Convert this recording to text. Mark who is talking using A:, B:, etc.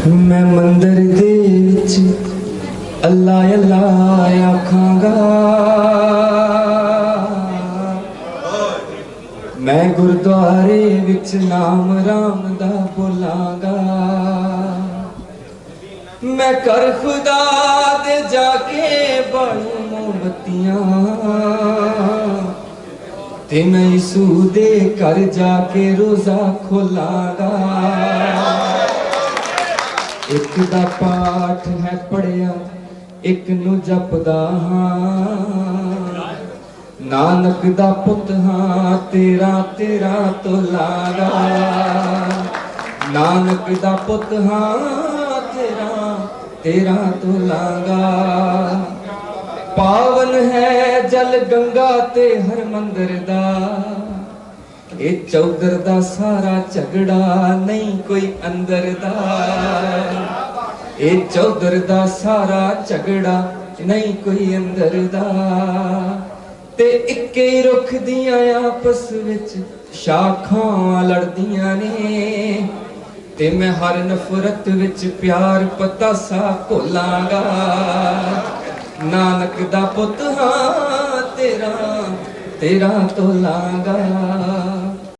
A: मैं मंदिर दे विच अल्लाह अल्लाह आखांगा, मैं गुरुद्वारे विच नाम राम दा बोलांगा। मैं कर खुदा दे जाके बालू मोमबत्तियां, ते मैं यीशु दे घर जाके रोजा खोलांगा। एक दा पाठ है पढ़िया, एक नू जपदा हां, नानक दा पुत हां तेरा तेरा तो लागा। नानक दा पुत हां तेरा तेरा तो लागा। पावन है जल गंगा ते हर मंदिर दा, ये चौधर दा सारा झगड़ा नहीं कोई अंदर दा। ये चौधर दा सारा झगड़ा नहीं कोई अंदर दा। ते इक्के रुख दियां आपस विच शाखां लड़दियां ने, ते मैं हर नफरत विच प्यार पतासा घोलांगा। नानक दा पुत हां तेरा तेरा तो लांगा।